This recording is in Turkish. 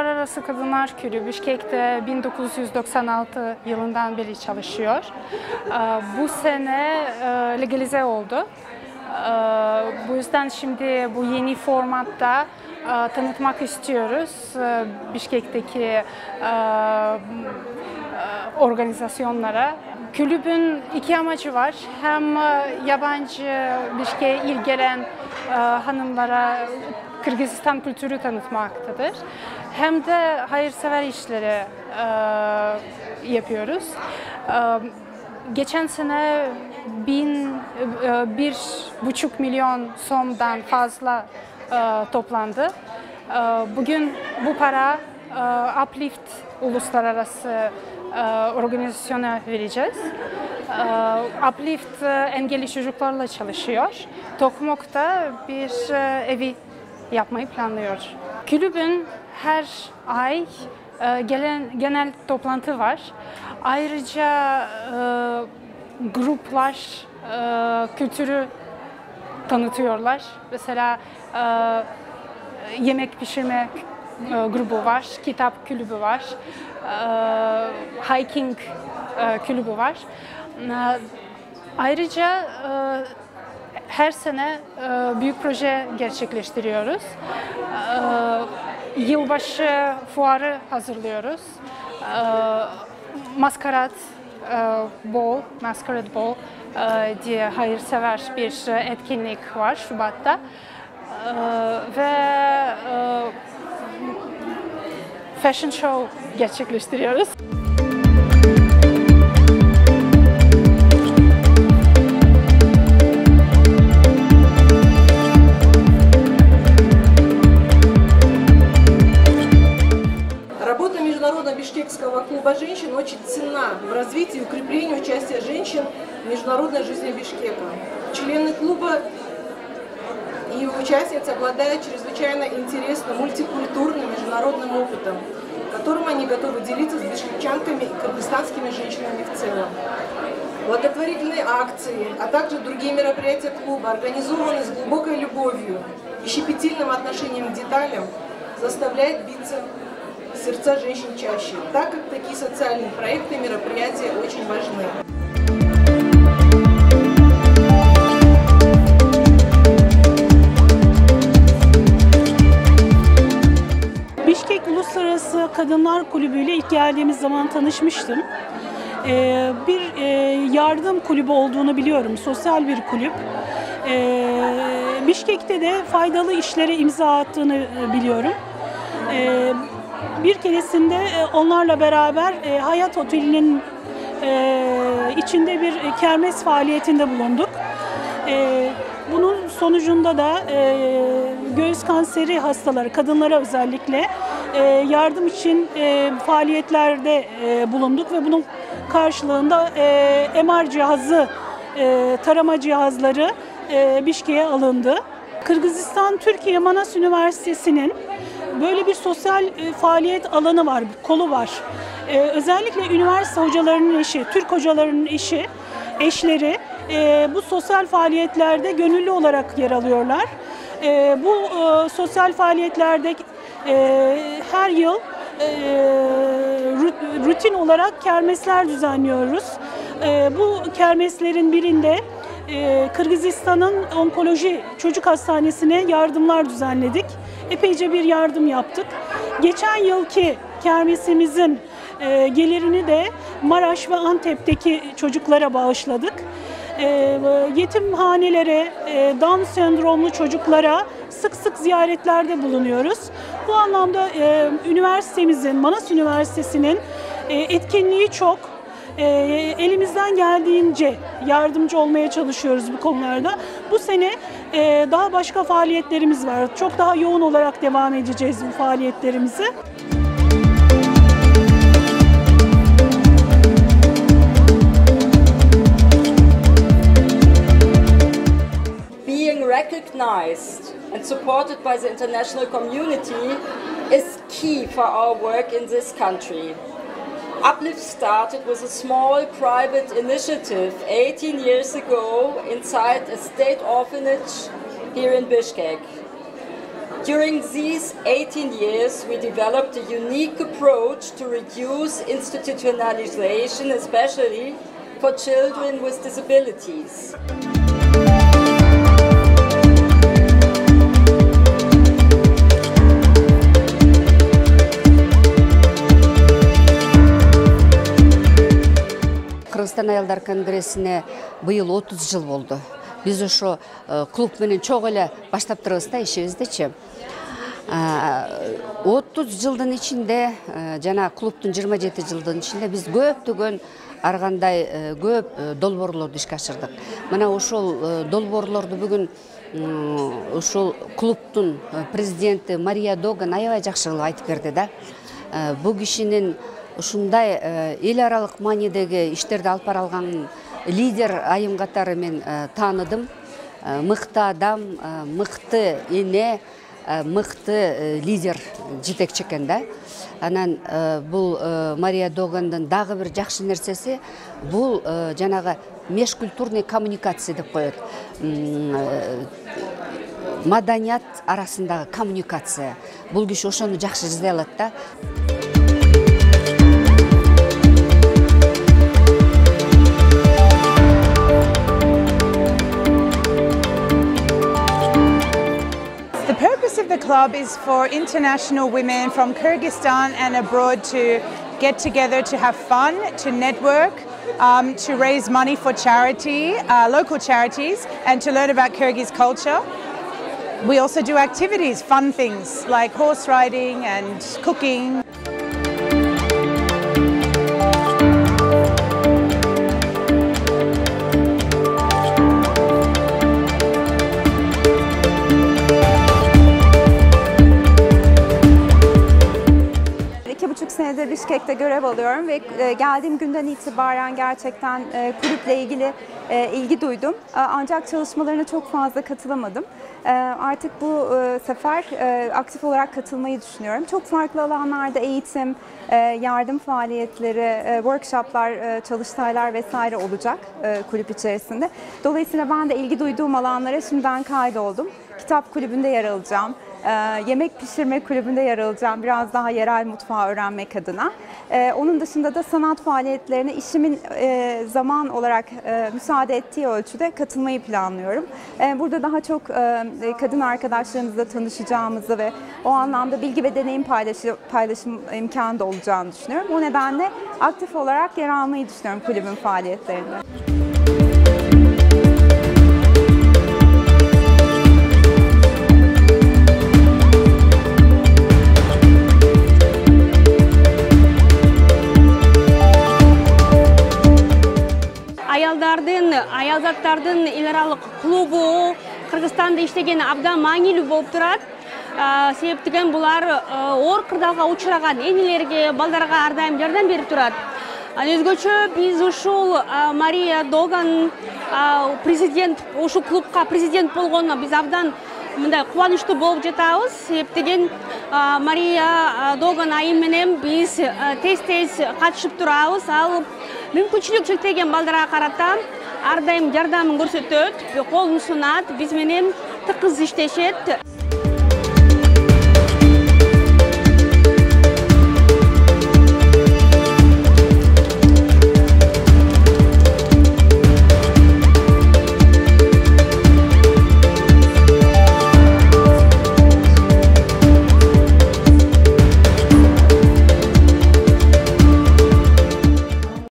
Uluslararası Kadınlar Kulübü Bişkek'te 1996 yılından beri çalışıyor. Bu sene legalize oldu. Bu yüzden şimdi bu yeni formatta tanıtmak istiyoruz Bişkek'teki organizasyonlara. Kulübün iki amacı var. Hem yabancı Bişkek'e ilgilenen hanımlara Kırgızistan kültürü tanıtmaktadır. Hem de hayırsever işleri yapıyoruz. Geçen sene 1,5 milyon somdan fazla toplandı. Bugün bu para Uplift Uluslararası organizasyona vereceğiz. Uplift engelli çocuklarla çalışıyor. Tokmok'ta bir evi yapmayı planlıyor. Kulübün her ay genel toplantı var. Ayrıca gruplar kültürü tanıtıyorlar. Mesela yemek pişirme grubu var, kitap kulübü var, hiking kulübü var. Ayrıca her sene büyük proje gerçekleştiriyoruz. Yılbaşı fuarı hazırlıyoruz. Maskarade Ball diye hayırsever bir etkinlik var Şubat'ta. Ve fashion show gerçekleştiriyoruz. Работа Международного бишкекского клуба женщин очень ценна в развитии и укреплении участия женщин в международной жизни Бишкека. Члены клуба и участницы обладают чрезвычайно интересным, мультикультурным международным опытом, которым они готовы делиться с бишкекчанками и кыргызстанскими женщинами в целом. Благотворительные акции, а также другие мероприятия клуба организованы с глубокой любовью и щепетильным отношением к деталям, заставляют биться сердца женщин чаще, так как такие социальные проекты и мероприятия очень важны. Bişkek Uluslararası Kadınlar Kulübü ile ilk geldiğimiz zaman tanışmıştım. Bir yardım kulübü olduğunu biliyorum, sosyal bir kulüp. Bişkek'te de faydalı işlere imza attığını biliyorum. Bir keresinde onlarla beraber Hayat Oteli'nin içinde bir kermes faaliyetinde bulunduk. Bunun sonucunda da göğüs kanseri hastaları, kadınlara özellikle yardım için faaliyetlerde bulunduk ve bunun karşılığında MR cihazı, tarama cihazları Bişkek'e alındı. Kırgızistan Türkiye Manas Üniversitesi'nin böyle bir sosyal faaliyet alanı var, kolu var. Özellikle üniversite hocalarının eşi, Türk hocalarının eşleri bu sosyal faaliyetlerde gönüllü olarak yer alıyorlar. Bu sosyal faaliyetlerde her yıl rutin olarak kermesler düzenliyoruz. Bu kermeslerin birinde Kırgızistan'ın Onkoloji Çocuk Hastanesi'ne yardımlar düzenledik. Epeyce bir yardım yaptık. Geçen yılki kermesimizin gelirini de Maraş ve Antep'teki çocuklara bağışladık. Yetimhanelere, Down sendromlu çocuklara sık sık ziyaretlerde bulunuyoruz. Bu anlamda üniversitemizin, Manas Üniversitesi'nin etkinliği çok. Elimizden geldiğince yardımcı olmaya çalışıyoruz bu konularda. Bu sene daha başka faaliyetlerimiz var. Çok daha yoğun olarak devam edeceğiz bu faaliyetlerimizi. Being recognized and supported by the international community is key for our work in this country. Uplift started with a small private initiative 18 years ago inside a state orphanage here in Bishkek. During these 18 years, we developed a unique approach to reduce institutionalization, especially for children with disabilities. Kırgızstan Ayalдар Конгрессине быйыл 30 жыл болду. Биз ошо клуб менен чогуу эле баштап турабыз да ишибиздичи. 30 жылдын ичинде, жана клубтун 27 жылдын ичинде биз көптөгөн ар кандай көп долбоорлорду ишке ашырдык. Мына ошол долбоорлорду бүгүн ошол клубтун президенти Мария Доган аябай жакшы кылып айтып берди да. Бул кишинин ушундай эл аралык маанидеги иштерди алып бара алган лидер айым катары мен тааныдым. Мыкты адам, мыкты эне, мыкты лидер жетекчи экен да. Анан бул Мария Догандын дагы бир жакшы нерсеси бул жанагы межкультурный коммуникация деп коет. Маданият арасындагы коммуникация. Бул киши ошону жакшы жасай алат да. The purpose of the club is for international women from Kyrgyzstan and abroad to get together to have fun, to network, to raise money for charity, local charities, and to learn about Kyrgyz culture. We also do activities, fun things like horse riding and cooking. Senedir Bişkek'te görev alıyorum ve geldiğim günden itibaren gerçekten kulüple ilgili ilgi duydum. Ancak çalışmalarına çok fazla katılamadım. Artık bu sefer aktif olarak katılmayı düşünüyorum. Çok farklı alanlarda eğitim, yardım faaliyetleri, workshoplar, çalıştaylar vesaire olacak kulüp içerisinde. Dolayısıyla ben de ilgi duyduğum alanlara şimdiden kaydoldum. Kitap kulübünde yer alacağım. Yemek pişirme kulübünde yer alacağım, biraz daha yerel mutfağı öğrenmek adına. Onun dışında da sanat faaliyetlerine işimin zaman olarak müsaade ettiği ölçüde katılmayı planlıyorum. Burada daha çok kadın arkadaşlarımızla tanışacağımızı ve o anlamda bilgi ve deneyim paylaşım imkanı da olacağını düşünüyorum. O nedenle aktif olarak yer almayı düşünüyorum kulübün faaliyetlerinde. Аялзаттардын эл аралык клубу Кыргызстанда иштеген абдан маанилүү болуп турат. Себептен булар оор кырдаалга учураган энелерге, балдарга ар дайым жардам берип турат. Өзгөчө биз ушул Мария Доган президент, ушул клубка президент болгонуна биз абдан мындай кубанычтуу болуп жатабыз. Себептен Мария Доган айым менен биз тез катышып турабыз. Ал мүмкүнчүлүк чектеген балдарга карата ар дайым жардамын көрсөтөт, колун сунат, биз менен тыкыз иштешет.